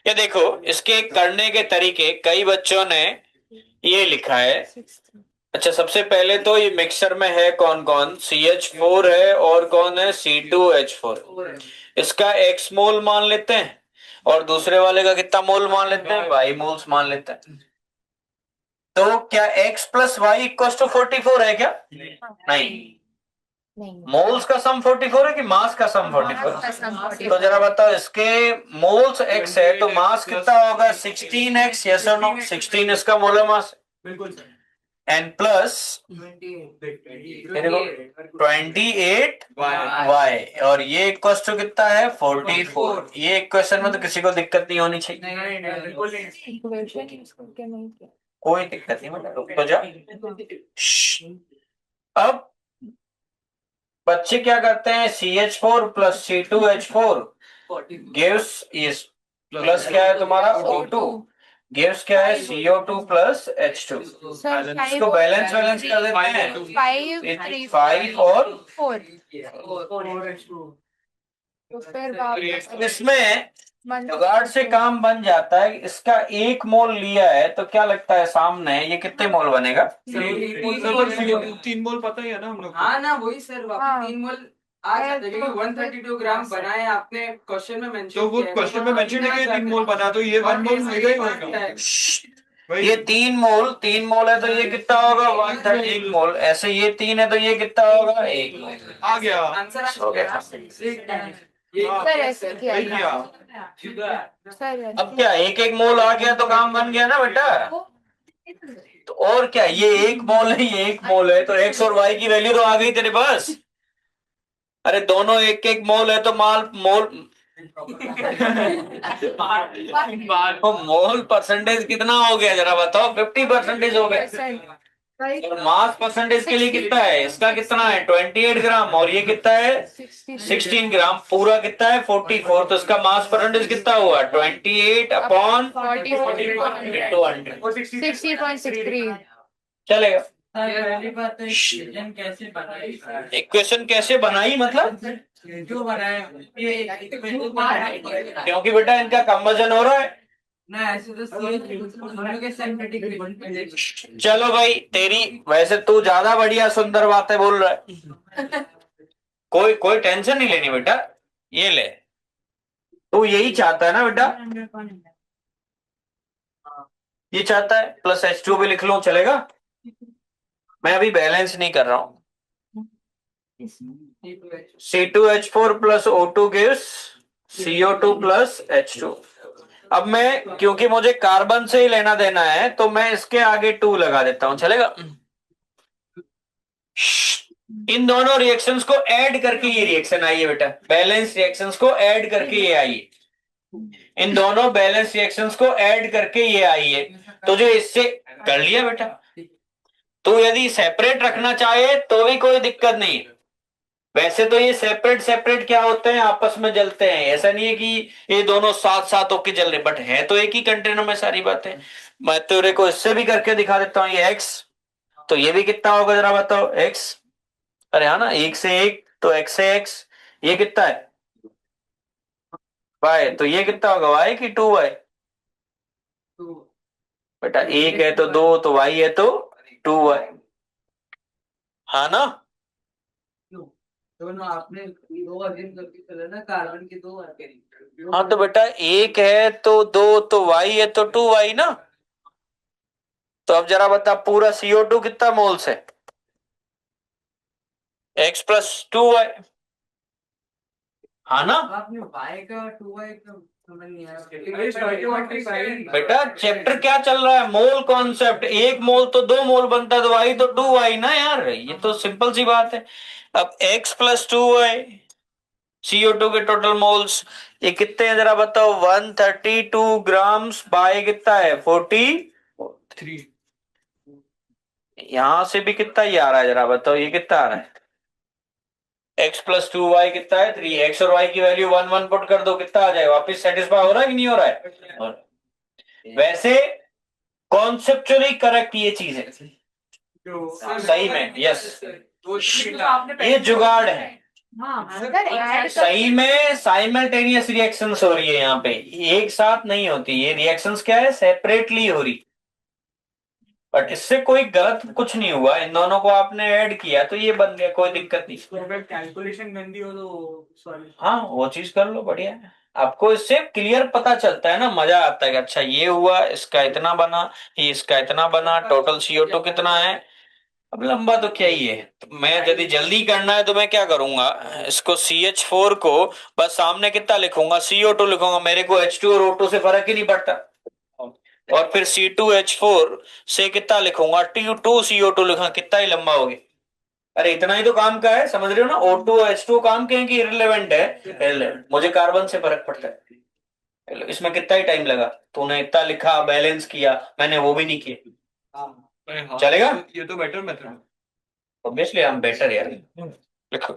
ये देखो, इसके करने के तरीके कई बच्चों ने ये लिखा है। अच्छा, सबसे पहले तो ये मिक्सचर में है कौन कौन, CH4 है और कौन है C2H4। इसका x मोल मान लेते हैं और दूसरे वाले का कितना मोल मान लेते हैं, y मोल्स मान लेते हैं। तो क्या x plus Y equal to 44 है क्या? नहीं। मोल्स का सम 44 है कि मास का सम 44? तो जरा बताओ, इसके मोल्स x है तो मास कितना होगा 16x, यस और नो? 16 इसका मोलर मास बिल्कुल एन प्लस 28 वाई, और ये इक्वल टू कितना है 44। ये इक्वेशन में तो किसी को दिक्कत नहीं होनी चाहिए। कोई दिक्कत नहीं, मतलब रुक तो जा। अब बच्चे क्या करते हैं, CH4 प्लस C2H4 गिव्स इस प्लस क्या है तुम्हारा O2 गिव्स क्या है CO2 प्लस H2। इसको बैलेंस कर देते हैं 5 और 4। इसमें जुगाड़ से काम बन जाता है। इसका 1 मोल लिया है तो क्या लगता है सामने ये कितने मोल बनेगा? 3 मोल पता ही है ना हम लोग। हाँ ना, वही सर, 3 मोल आ जाता है क्योंकि 132 ग्राम बनाए आपने क्वेश्चन में मेंशन तो वो क्वेश्चन में मेंशन है कि 3 मोल बना, तो ये 1 मोल होगा ही होगा। ये 3 मोल है तो ये कितना होगा 131 मोल। ऐसे ये 3 है तो ये कितना होगा 1 मोल। आ गया आंसर हो गया। सर ऐसे किया अब क्या 1 मोल आ गया तो काम बन गया ना बेटा। तो और क्या, ये 1 मोल है, ये 1 मोल है, तो x और y की वैल्यू तो आ गई तेरे पास। अरे दोनों 1 मोल है तो माल मोल मोल परसेंटेज कितना हो गया जरा बताओ? 50% हो गया। और मास परसेंटेज के लिए कितना है, इसका कितना है 28 ग्राम और ये कितना है 16 ग्राम। पूरा कितना है 44, तो इसका मास परसेंटेज कितना हुआ 28 अपॉन 60.63। चलेगा। पहली बात तो इक्वेशन कैसे बनाई? इक्वेशन कैसे बनाई मतलब? जो बनाया क्योंकि बेटा इनका कंबजन हो रहा है ना, ऐसे तो दोनों के सिंथेटिक। चलो भाई, तेरी वैसे तू ज्यादा बढ़िया सुंदर बातें बोल रहा है। कोई कोई टेंशन नहीं लेनी बेटा, ये ले। तू यही चाहता है ना बेटा, ये चाहता है प्लस H2 भी लिख लूं चलेगा? मैं अभी बैलेंस नहीं कर रहा हूं। C2H4 plus O2 gives CO2 plus H2। अब मैं, क्योंकि मुझे कार्बन से ही लेना देना है तो मैं इसके आगे 2 लगा देता हूं चलेगा? इन दोनों रिएक्शंस को ऐड करके ये रिएक्शन आई है बेटा, बैलेंस रिएक्शंस को ऐड करके ये आई है। इन दोनों बैलेंस रिएक्शंस को ऐड करके ये आई है। तो जो इससे कर लिया बेटा, तो यदि सेपरेट रखना चाहे तो भी कोई दिक्कत नहीं है। वैसे तो ये सेपरेट सेपरेट क्या होते हैं, आपस में जलते हैं। ऐसा नहीं है कि ये दोनों साथ साथ होके जल रहे, बट है तो एक ही कंटेनर में सारी बातें। मैं तेरे को इससे भी करके दिखा देता हूँ, ये x, तो ये भी कितना होगा जरा बताओ x। अरे हाँ ना, 1 से 1 तो x से x, ये कितना है y, तो ये कितना होगा y की 2y। बेटा 1 है तो 2, तो y है तो 2y, हाँ ना? दोनों आपने दो अध्ययन करके चला ना, कार्बन के 2 अध्ययन। हाँ तो बेटा 1 है तो 2, तो y है तो 2y ना। तो अब जरा बता, पूरा CO2 कितना मोल्स है? x प्लस 2y, हाँ ना? आपने y का 2y का समझ नहीं आया बेटा चैप्टर क्या चल रहा है, मोल कॉन्सेप्ट। 1 मोल तो 2 मोल बनता है, तो y तो 2y ना यार, ये तो सिंपल सी बात है। अब x प्लस 2y, CO2 के टोटल मोल्स ये कितने हैं जरा बताओ? 132 ग्राम्स बाय कितना है 43। यहां से भी कितना ही आ रहा है जरा बताओ, ये कितना आ रहा है? x प्लस 2y कितना है 3। x और y की वैल्यू 1 1 पुट कर दो, कितना आ जाएगा वापिस? सेटिस्फाई हो रहा है कि नहीं हो रहा है? और वैसे कॉन्सेप्चुअली करेक्ट ये चीज है, सही में यस, ये जुगाड़ है। सर ऐड सही में साइमल्टेनियस रिएक्शंस हो रही है यहाँ पे, एक साथ नहीं होती ये रिएक्शंस, क्या है, सेपरेटली हो रही। बट इससे कोई गलत कुछ नहीं हुआ, इन दोनों को आपने ऐड किया तो ये बन गया, कोई दिक्कत नहीं। अगर कैलकुलेशन गंदी हो तो सॉरी। हाँ वो चीज कर लो, बढ़िया है। आपको इससे क्लियर पता चलता है ना, मजा आता है कि अच्छा ये हुआ, इसका इतना बना, ये इसका इतना बना, टोटल CO2 कितना है। अब लंबा तो क्या ही है, तो मैं यदि जल्दी करना है तो मैं क्या करूंगा, इसको CH4 को बस सामने कितना लिखूंगा, CO2 लिखूंगा, मेरे को H2 और O2 से फर्क ही नहीं पड़ता। और फिर C2H4 से कितना लिखूंगा, T2CO2 लिखा, कितना ही लंबा हो गया। अरे इतना ही तो काम का है, समझ रहे हो ना, O2 H2 काम के हैं कि इररिलेवेंट है, irrelevant। मुझे कार्बन से फर्क पड़ता है। इसमें कितना ही टाइम लगा, तूने इतना लिखा, बैलेंस किया, मैंने वो भी नहीं किया। हाँ, चलेगा? ये तो बेटर मेथड है। ऑब्वियसली आई एम बेटर यार। लिखो।